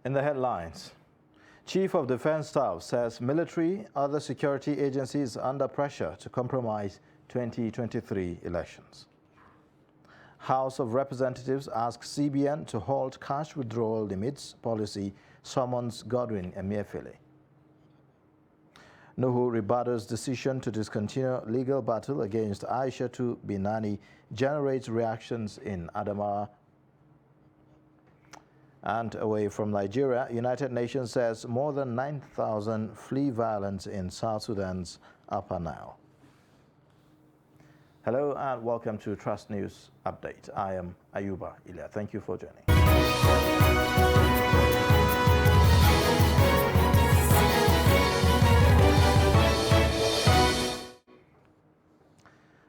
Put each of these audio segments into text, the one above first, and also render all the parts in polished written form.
In the headlines, Chief of Defense Staff says military, other security agencies under pressure to compromise 2023 elections. House of Representatives asks CBN to halt cash withdrawal limits policy, summons Godwin Emefiele. Nuhu Ribato's decision to discontinue legal battle against Aishatu Binani generates reactions in Adamawa. And away from Nigeria, United Nations says more than 9,000 flee violence in South Sudan's Upper Nile. Hello and welcome to Trust News Update. I am Ayuba Ilya. Thank you for joining.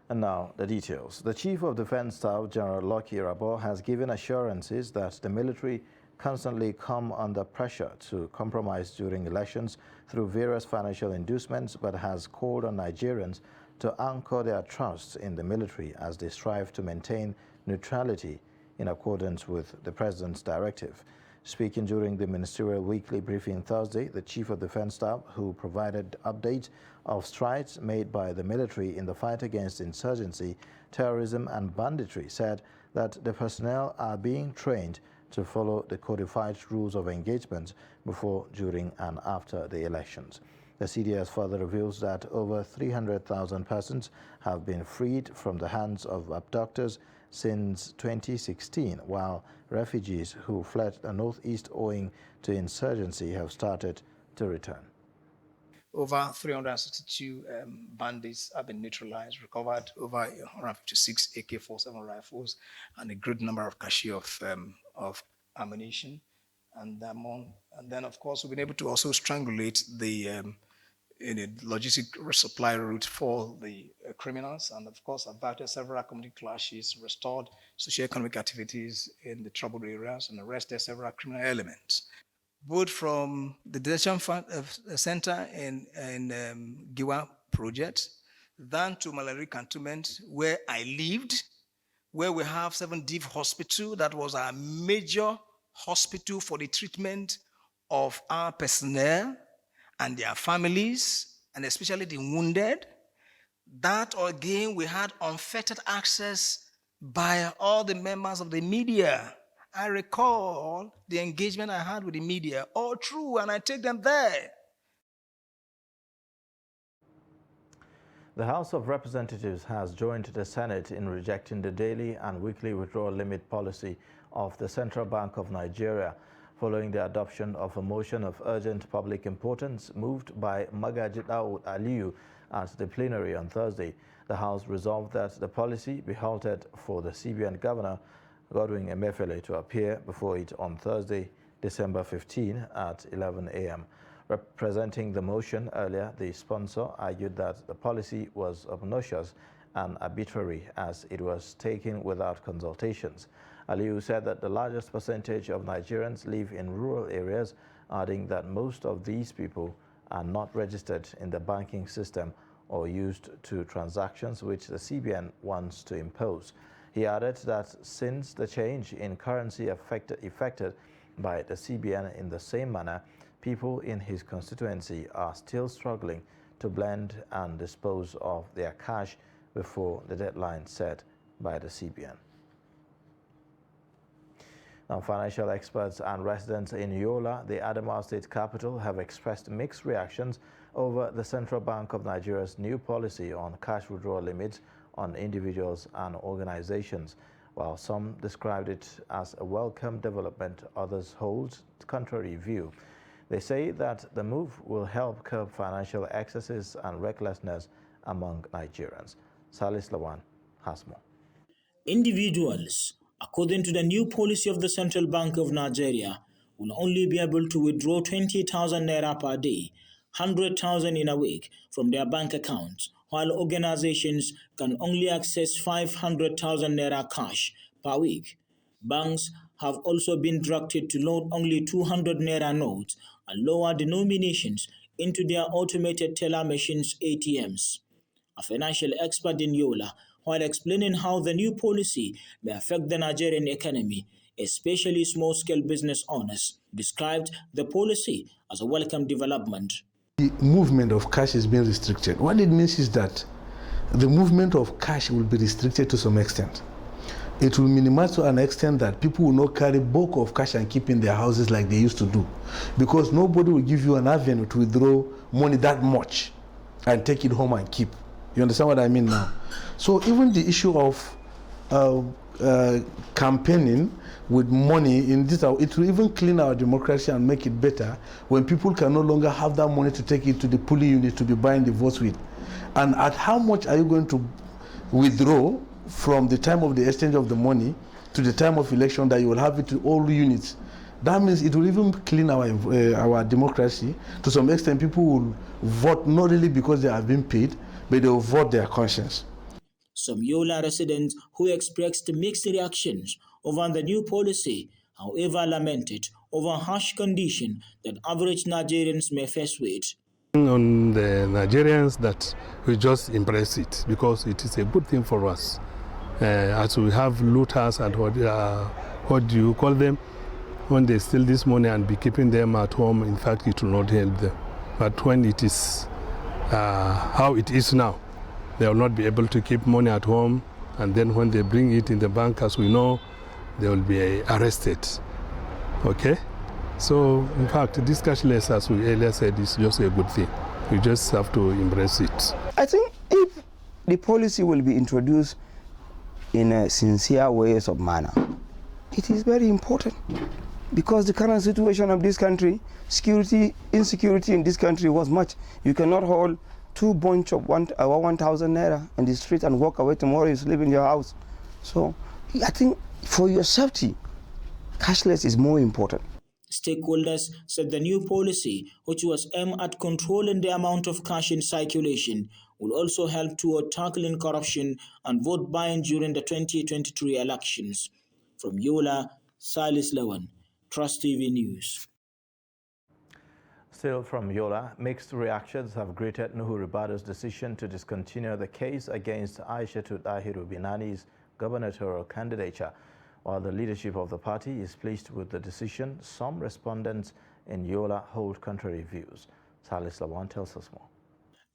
And now the details. The Chief of Defense Staff, General Lucky Irabor, has given assurances that the military constantly come under pressure to compromise during elections through various financial inducements, but has called on Nigerians to anchor their trust in the military as they strive to maintain neutrality in accordance with the President's directive. Speaking during the ministerial weekly briefing Thursday, the Chief of Defense Staff, who provided updates of strides made by the military in the fight against insurgency, terrorism and banditry, said that the personnel are being trained to follow the codified rules of engagement before, during and after the elections. The CDS further reveals that over 300,000 persons have been freed from the hands of abductors since 2016, while refugees who fled the northeast owing to insurgency have started to return. Over 362 bandits have been neutralized, recovered over 156 AK-47 rifles, and a great number of cache of ammunition. And then, of course, we've been able to also strangulate the logistic supply route for the criminals, and of course averted several community clashes, restored socio-economic activities in the troubled areas, and arrested several criminal elements. Both from the detention center in Giwa project, then to Malari cantonment where I lived, where we have 7 Div Hospital, that was our major hospital for the treatment of our personnel and their families, and especially the wounded. That again, we had unfettered access by all the members of the media. I recall the engagement I had with the media, all true, and I take them there. The House of Representatives has joined the Senate in rejecting the daily and weekly withdrawal limit policy of the Central Bank of Nigeria, following the adoption of a motion of urgent public importance moved by Magaji Daud Aliyu at the plenary on Thursday. The House resolved that the policy be halted for the CBN Governor, Godwin Emefiele, to appear before it on Thursday, December 15 at 11 a.m. Representing the motion earlier, the sponsor argued that the policy was obnoxious and arbitrary as it was taken without consultations. Aliyu said that the largest percentage of Nigerians live in rural areas, adding that most of these people are not registered in the banking system or used to transactions which the CBN wants to impose. He added that since the change in currency effected by the CBN in the same manner, people in his constituency are still struggling to blend and dispose of their cash before the deadline set by the CBN. Now, financial experts and residents in Yola, the Adamawa state capital, have expressed mixed reactions over the Central Bank of Nigeria's new policy on cash withdrawal limits on individuals and organizations. While some described it as a welcome development, others hold contrary view. They say that the move will help curb financial excesses and recklessness among Nigerians. Salis Lawan has more. Individuals, according to the new policy of the Central Bank of Nigeria, will only be able to withdraw 20,000 naira per day, 100,000 in a week from their bank accounts, while organizations can only access 500,000 naira cash per week. Banks have also been directed to load only 200 naira notes and lower denominations into their automated teller machines ATMs. A financial expert in Yola while explaining how the new policy may affect the Nigerian economy, especially small-scale business owners, described the policy as a welcome development. The movement of cash is being restricted. What it means is that the movement of cash will be restricted to some extent. It will minimize to an extent that people will not carry bulk of cash and keep in their houses like they used to do, because nobody will give you an avenue to withdraw money that much and take it home and keep. You understand what I mean now? So even the issue of campaigning with money in this, it will even clean our democracy and make it better when people can no longer have that money to take it to the polling unit to be buying the votes with. And at how much are you going to withdraw from the time of the exchange of the money to the time of election that you will have it to all units? That means it will even clean our democracy. To some extent, people will vote not really because they have been paid, but they will vote their conscience. Some Yola residents who expressed mixed reactions over the new policy, however, lamented over harsh conditions that average Nigerians may face with. On the Nigerians, that we just embrace it because it is a good thing for us. As we have looters and what do you call them? When they steal this money and be keeping them at home, in fact, it will not help them. But when it is how it is now, they will not be able to keep money at home, and then when they bring it in the bank, as we know, they will be arrested. Okay? So, in fact, this cashless, as we earlier said, is just a good thing. We just have to embrace it. I think if the policy will be introduced in a sincere ways of manner, it is very important, because the current situation of this country, insecurity in this country was much. You cannot hold two bunch of 1,000 naira in the street and walk away tomorrow, you sleep in your house. So I think for your safety, cashless is more important. Stakeholders said the new policy, which was aimed at controlling the amount of cash in circulation, will also help toward tackling corruption and vote buying during the 2023 elections. From Yola, Salis Lawan, Trust TV News. Still from Yola, mixed reactions have greeted Nuhu Ribado's decision to discontinue the case against Aishatou Dahiru Binani's gubernatorial candidature. While the leadership of the party is pleased with the decision, some respondents in Yola hold contrary views. Salis Lawan tells us more.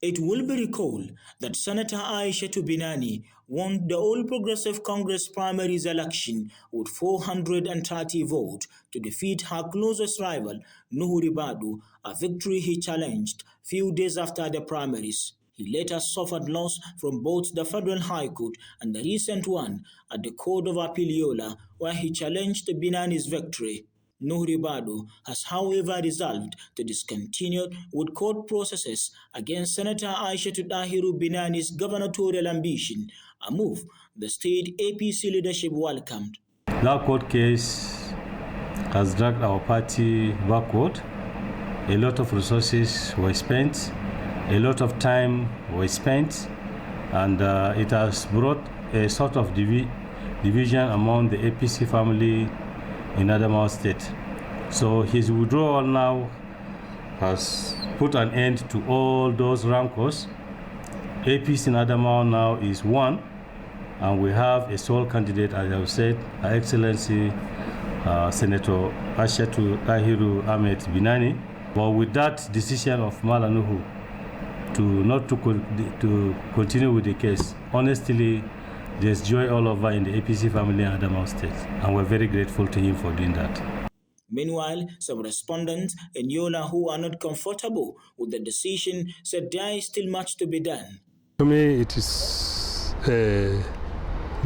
It will be recalled that Senator Aishatou Binani won the All Progressive Congress primaries election with 430 votes to defeat her closest rival, Nuhu Ribadu, a victory he challenged few days after the primaries. He later suffered loss from both the Federal High Court and the recent one at the Court of Appeal Yola, where he challenged Binani's victory. Nuhu Ribadu has, however, resolved to discontinue with court processes against Senator Aishatou Dahiru Binani's gubernatorial ambition, a move the state APC leadership welcomed. That court case has dragged our party backward. A lot of resources were spent, a lot of time was spent, and it has brought a sort of division among the APC family in Adamawa State. So his withdrawal now has put an end to all those rancors. APC in Adamawa now is one, and we have a sole candidate, as I've said, Her Excellency Senator Aishatou Dahiru Ahmed Binani. But with that decision of Mala Nuhu to continue with the case, honestly, there's joy all over in the APC family in Adamawa State, and we're very grateful to him for doing that. Meanwhile, some respondents in Yola who are not comfortable with the decision said there is still much to be done. To me, it is a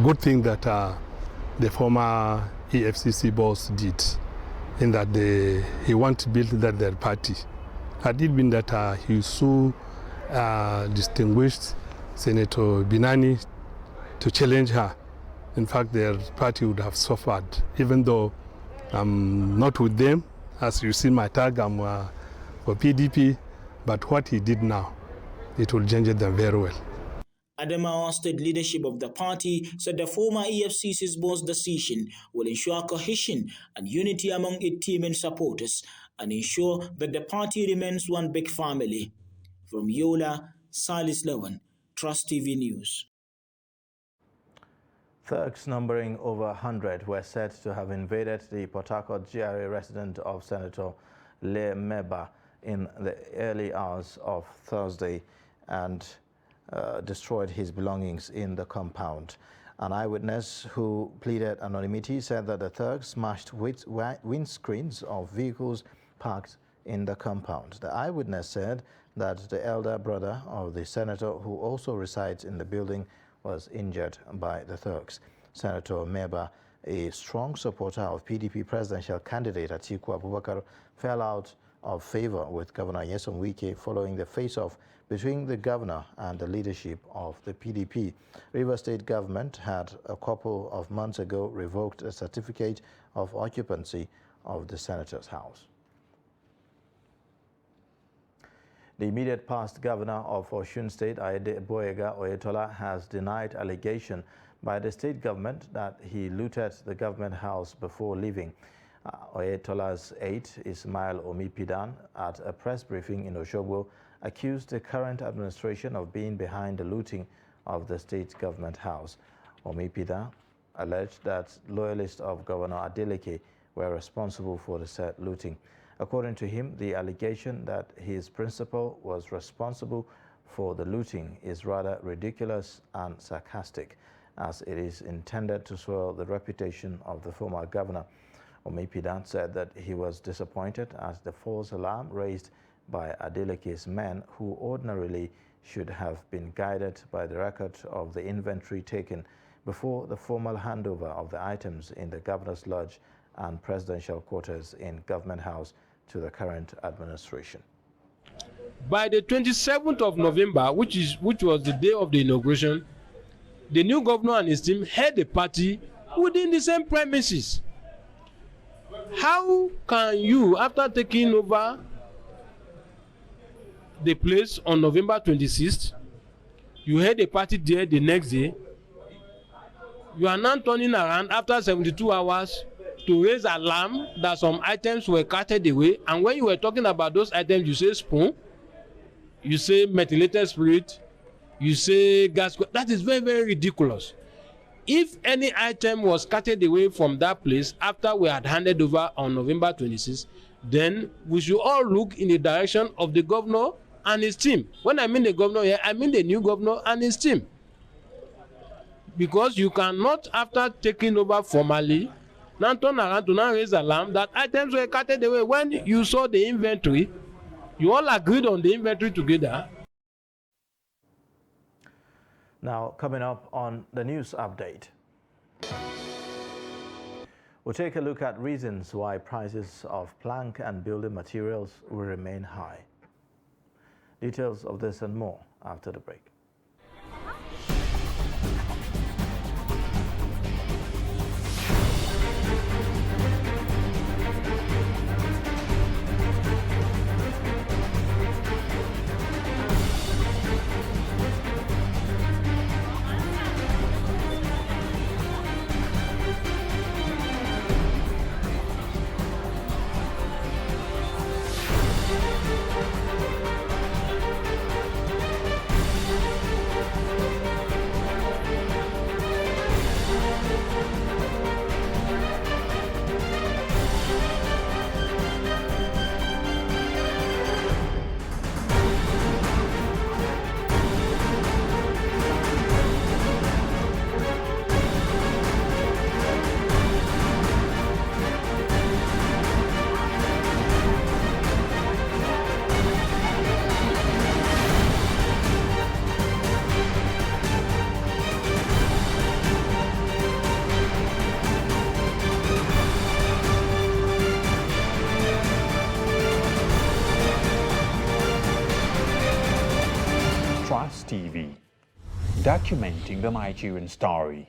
good thing that the former EFCC boss did, in that he wants to build their party. Had it been that he so distinguished Senator Binani to challenge her, in fact, their party would have suffered, even though I'm not with them. As you see my tag, I'm for PDP, but what he did now, it will change them very well. Adamawa State leadership of the party said the former EFCC's boss decision will ensure cohesion and unity among its team and supporters and ensure that the party remains one big family. From Yola, Salis Lawan, Trust TV News. Thugs numbering over 100 were said to have invaded the Port Harcourt GRA residence of Senator Le Meba in the early hours of Thursday and destroyed his belongings in the compound. An eyewitness who pleaded anonymity said that the thugs smashed windscreens of vehicles parked in the compound. The eyewitness said that the elder brother of the senator, who also resides in the building, was injured by the thugs. Senator Meba, a strong supporter of PDP presidential candidate Atiku Abubakar, fell out of favor with Governor Nyesom Wike following the face-off between the governor and the leadership of the PDP. Rivers State government had a couple of months ago revoked a certificate of occupancy of the senator's house. The immediate past governor of Osun State, Adeboyega Oyetola, has denied allegation by the state government that he looted the government house before leaving. Oyetola's aide, Ismail Omipidan, at a press briefing in Osogbo, accused the current administration of being behind the looting of the state government house. Omipidan alleged that loyalists of Governor Adeleke were responsible for the said looting. According to him, the allegation that his principal was responsible for the looting is rather ridiculous and sarcastic, as it is intended to soil the reputation of the former governor. Omipidan said that he was disappointed at the false alarm raised by Adeleke's men, who ordinarily should have been guided by the record of the inventory taken before the formal handover of the items in the governor's lodge and presidential quarters in Government House to the current administration. By the 27th of November, which was the day of the inauguration, the new governor and his team held a party within the same premises. How can you, after taking over the place on November 26th, you held a party there the next day, you are now turning around after 72 hours to raise alarm that some items were carted away, and when you were talking about those items, you say spoon, you say methylated spirit, you say gas. That is very, very ridiculous. If any item was carted away from that place after we had handed over on November 26th, then we should all look in the direction of the governor and his team. When I mean the governor here, I mean the new governor and his team. Because you cannot, after taking over formally, now turn around to now raise alarm that items were carted away. When you saw the inventory, you all agreed on the inventory together. Now, coming up on the news update, we'll take a look at reasons why prices of plank and building materials will remain high. Details of this and more after the break. TV, documenting the Nigerian story.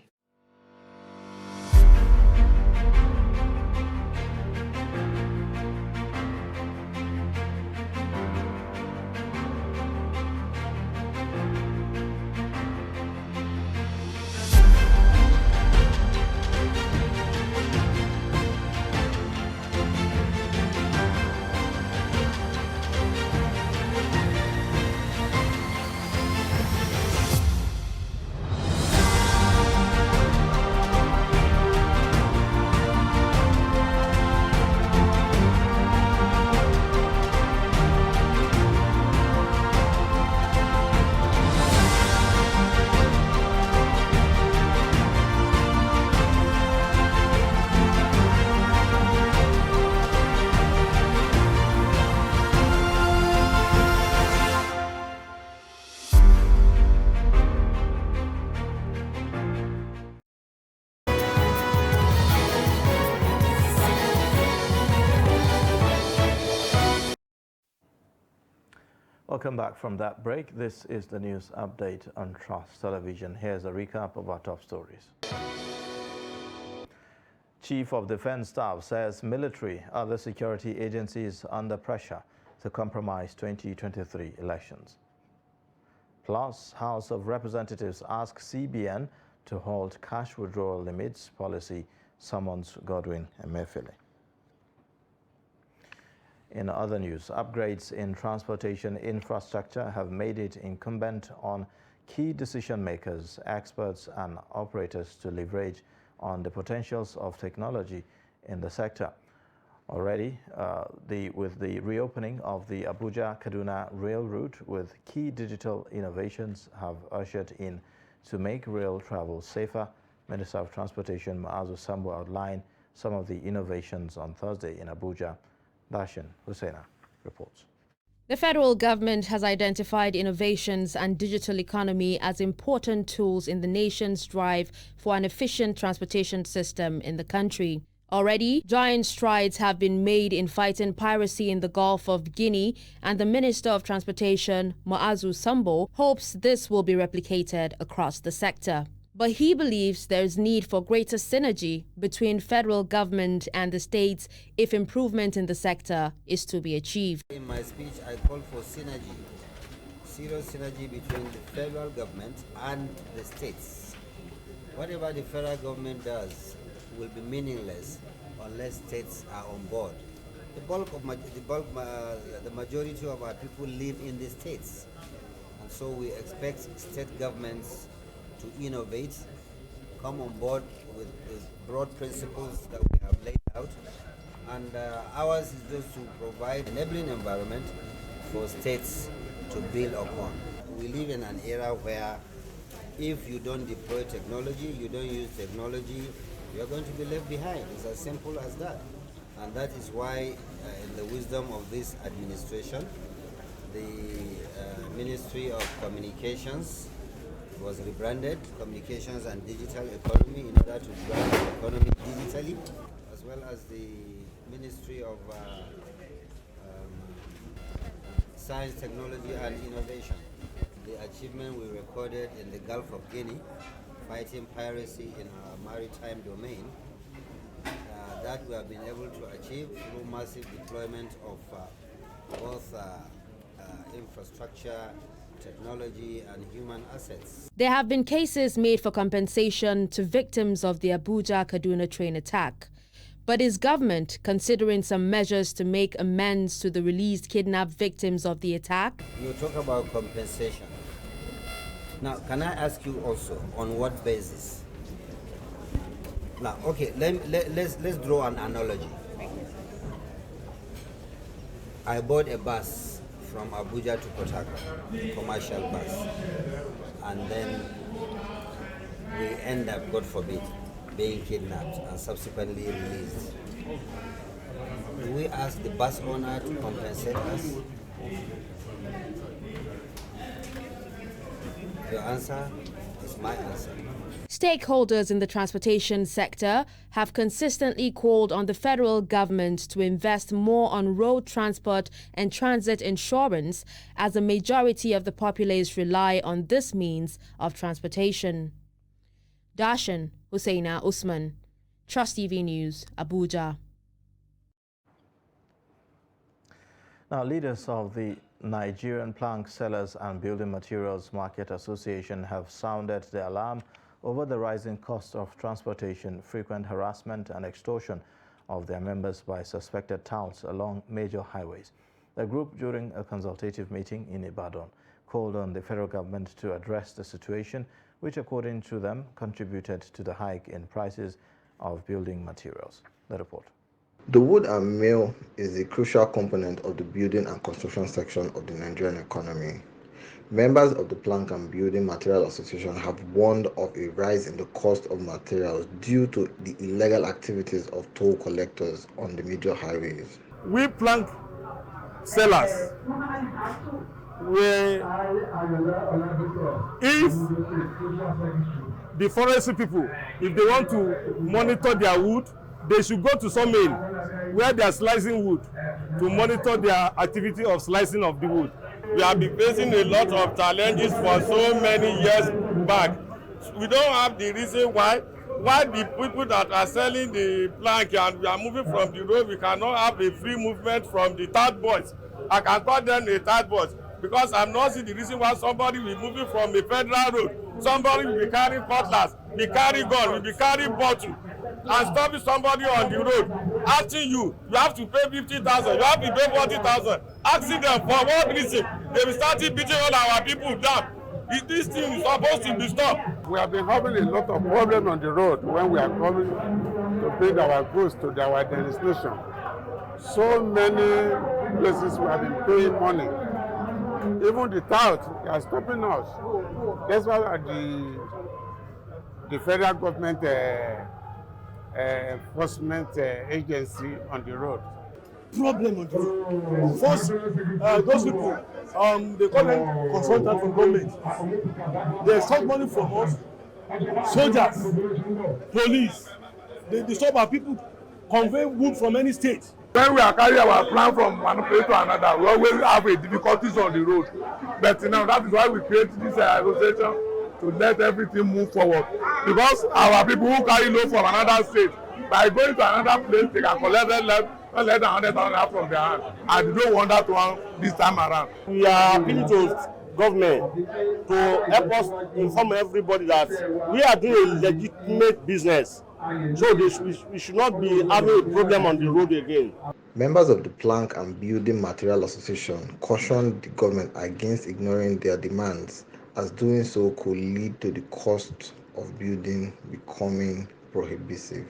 Welcome back from that break. This is the news update on Trust Television. Here's a recap of our top stories. Chief of Defense Staff says military, other security agencies under pressure to compromise 2023 elections. Plus, House of Representatives ask CBN to halt cash withdrawal limits policy, summons Godwin Emefiele. In other news, upgrades in transportation infrastructure have made it incumbent on key decision makers, experts and operators to leverage on the potentials of technology in the sector. Already, with the reopening of the Abuja-Kaduna rail route, with key digital innovations have ushered in to make rail travel safer. Minister of Transportation Mu'azu Sambo outlined some of the innovations on Thursday in Abuja. Dashin Hussaina reports. The federal government has identified innovations and digital economy as important tools in the nation's drive for an efficient transportation system in the country. Already, giant strides have been made in fighting piracy in the Gulf of Guinea, and the Minister of Transportation, Mu'azu Sambo, hopes this will be replicated across the sector. But he believes there is need for greater synergy between federal government and the states if improvement in the sector is to be achieved. In my speech, I call for synergy, serious synergy between the federal government and the states. Whatever the federal government does will be meaningless unless states are on board. The majority of our people live in the states, and so we expect state governments to innovate, come on board with the broad principles that we have laid out, and ours is just to provide an enabling environment for states to build upon. We live in an era where if you don't deploy technology, you don't use technology, you're going to be left behind. It's as simple as that. And that is why, in the wisdom of this administration, the Ministry of Communications was rebranded Communications and Digital Economy in order to drive the economy digitally, as well as the Ministry of Science, Technology and Innovation. The achievement we recorded in the Gulf of Guinea, fighting piracy in our maritime domain, that we have been able to achieve through massive deployment of both infrastructure, technology and human assets. There have been cases made for compensation to victims of the Abuja-Kaduna train attack. But is government considering some measures to make amends to the released kidnapped victims of the attack? You talk about compensation. Now, can I ask you also, on what basis? Now, okay, let's draw an analogy. I bought a bus from Abuja to Port Harcourt, commercial bus, and then we end up, God forbid, being kidnapped and subsequently released. Do we ask the bus owner to compensate us? Your answer is my answer. Stakeholders in the transportation sector have consistently called on the federal government to invest more on road transport and transit insurance, as the majority of the populace rely on this means of transportation. Dashin Hussaina Usman, Trust TV News, Abuja. Now, leaders of the Nigerian Plank Sellers and Building Materials Market Association have sounded the alarm over the rising cost of transportation, frequent harassment and extortion of their members by suspected touts along major highways. The group, during a consultative meeting in Ibadan, called on the federal government to address the situation, which according to them contributed to the hike in prices of building materials. The report. The wood and mill is a crucial component of the building and construction section of the Nigerian economy. Members of the Plank and Building Material Association have warned of a rise in the cost of materials due to the illegal activities of toll collectors on the major highways. We plank sellers, if the forestry people, if they want to monitor their wood, they should go to sawmill where they are slicing wood to monitor their activity of slicing of the wood. We have been facing a lot of challenges for so many years back. We don't have the reason why the people that are selling the plank and we are moving from the road, we cannot have a free movement from the third boys. I can call them the third boys because I'm not seeing the reason why somebody will be moving from a federal road. Somebody will be carrying cutlass, be carrying gun, will be carrying bottle, and stopping somebody on the road, asking you have to pay 50,000, you have to pay 40,000. Asking them for what reason? They will start beating all our people down. This thing is supposed to be stopped. We have been having a lot of problems on the road when we are coming to bring our goods to our destination. So many places we have been paying money. Even the tout are stopping us. That's why the federal government enforcement agency on the road. Problem on the road. First, those people, they call them consultants from government. They extort money from us. Soldiers, police, they disturb our people, convey wood from any state. When we are carrying our plant from one place to another, we always have difficulties on the road. But now that is why we create this association to let everything move forward. Because our people who carry load from another state, by going to another place, they can collect them less than 100,000 from their hand. And they don't want that one this time around. We are appealing to government to help us inform everybody that we are doing a legitimate business. So we should not be having a problem on the road again. Members of the Plank and Building Material Association cautioned the government against ignoring their demands, as doing so could lead to the cost of building becoming prohibitive.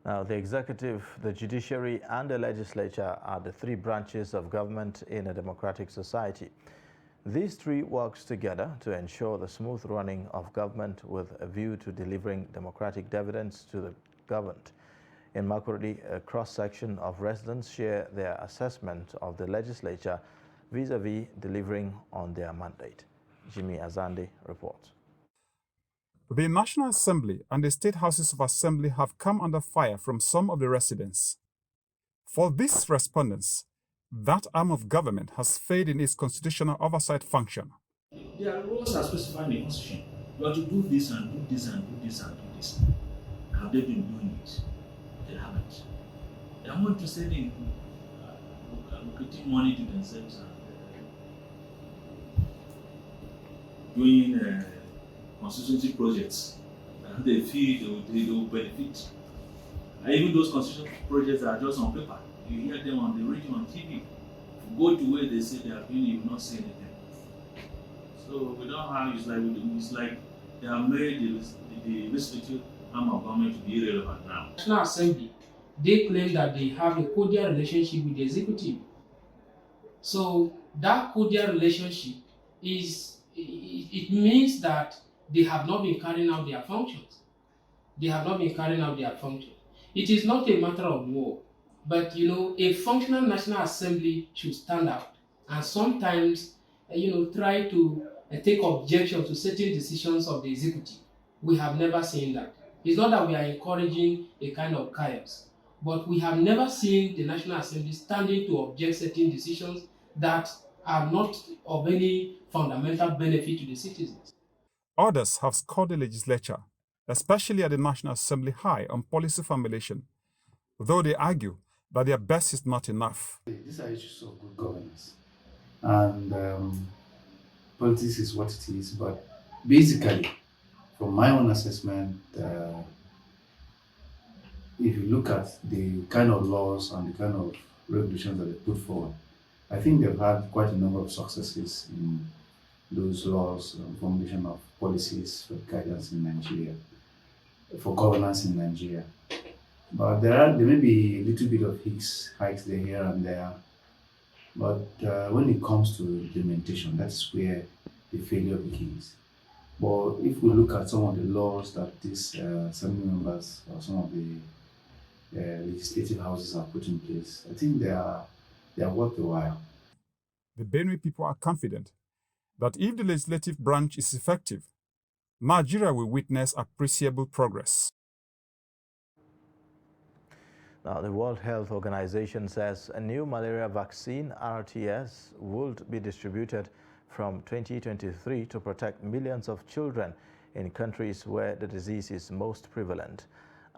Now, the executive, the judiciary, and the legislature are the three branches of government in a democratic society. These three works together to ensure the smooth running of government with a view to delivering democratic dividends to the governed. In Makurdi, a cross-section of residents share their assessment of the legislature vis-a-vis delivering on their mandate. Jimmy Azande reports. The National Assembly and the State Houses of Assembly have come under fire from some of the residents. For these respondents, that arm of government has failed in its constitutional oversight function. Their roles are specified in the Constitution. You have to do this and do this and do this and do this. Have they been doing it? They haven't. They are more interested in allocating money to themselves and doing constituency projects. And they feel they will benefit. And even those constituency projects are just on paper. You hear them on the radio, on TV. If you go to where they say they are doing, you will not say anything. So we don't have, it's like they have made the legislative arm of government to be irrelevant now. National Assembly, they claim that they have a cordial relationship with the executive. So that cordial relationship it means that they have not been carrying out their functions. They have not been carrying out their functions. It is not a matter of war. But, a functional National Assembly should stand out and sometimes, try to take objection to certain decisions of the executive. We have never seen that. It's not that we are encouraging a kind of chaos, but we have never seen the National Assembly standing to object certain decisions that are not of any fundamental benefit to the citizens. Others have scored the legislature, especially at the National Assembly, high on policy formulation, though they argue that their best is not enough. These are issues of good governance, and politics is what it is. But basically, from my own assessment, if you look at the kind of laws and the kind of regulations that they put forward, I think they've had quite a number of successes in those laws, formulation of policies for guidance in Nigeria, for governance in Nigeria. But there may be a little bit of hikes there, here and there. But when it comes to implementation, that's where the failure begins. But if we look at some of the laws that these assembly members or some of the legislative houses have put in place, I think they are worth a while. The Benue people are confident that if the legislative branch is effective, Nigeria will witness appreciable progress. Now, the World Health Organization says a new malaria vaccine, RTS, would be distributed from 2023 to protect millions of children in countries where the disease is most prevalent.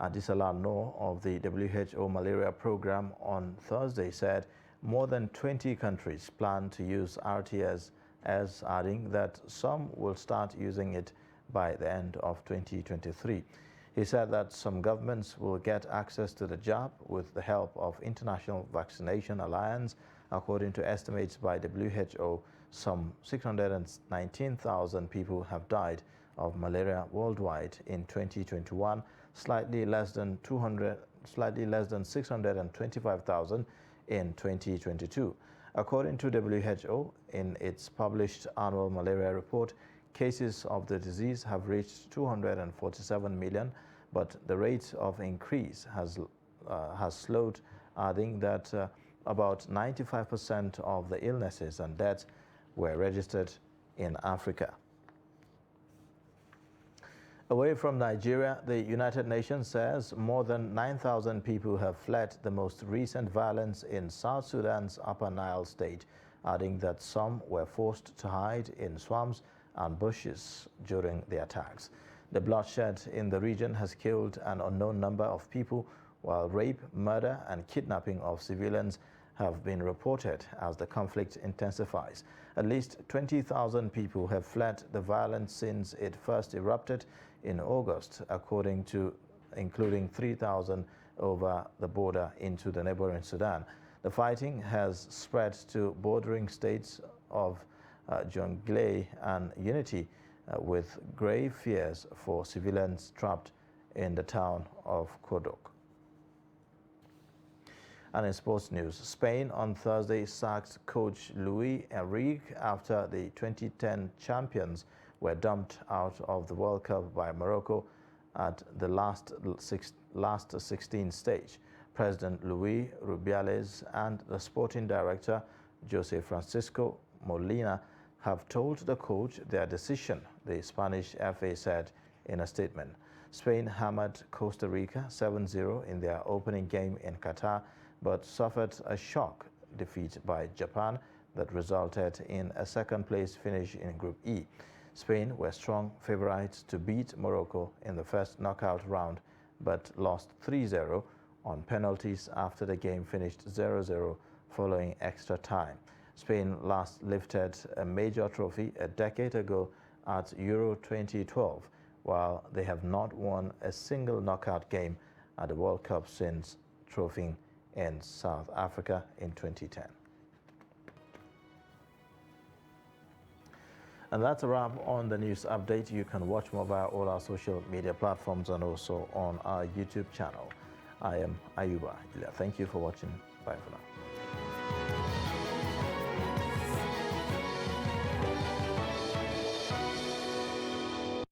Adisala Noor of the WHO Malaria Program on Thursday said more than 20 countries plan to use RTS, as adding that some will start using it by the end of 2023. He said that some governments will get access to the jab with the help of International Vaccination Alliance. According to estimates by WHO, some 619,000 people have died of malaria worldwide in 2021, slightly less than 625,000 in 2022. According to WHO, in its published annual malaria report, cases of the disease have reached 247 million, but the rate of increase has slowed, adding that about 95% of the illnesses and deaths were registered in Africa. Away from Nigeria, the United Nations says more than 9,000 people have fled the most recent violence in South Sudan's Upper Nile state, adding that some were forced to hide in swamps and bushes during the attacks. The bloodshed in the region has killed an unknown number of people, while rape, murder, and kidnapping of civilians have been reported as the conflict intensifies. At least 20,000 people have fled the violence since it first erupted in August, including 3,000 over the border into the neighboring Sudan. The fighting has spread to bordering states of Jonglei and Unity, with grave fears for civilians trapped in the town of Kodok. And in sports news, Spain on Thursday sacked coach Luis Enrique after the 2010 champions were dumped out of the World Cup by Morocco at the last 16 stage. President Luis Rubiales and the sporting director Jose Francisco Molina have told the coach their decision, the Spanish FA said in a statement. Spain hammered Costa Rica 7-0 in their opening game in Qatar, but suffered a shock defeat by Japan that resulted in a second-place finish in Group E. Spain were strong favorites to beat Morocco in the first knockout round, but lost 3-0 on penalties after the game finished 0-0 following extra time. Spain last lifted a major trophy a decade ago at Euro 2012, while they have not won a single knockout game at the World Cup since trophying in South Africa in 2010. And that's a wrap on the news update. You can watch more via all our social media platforms and also on our YouTube channel. I am Ayuba Ila. Thank you for watching. Bye for now.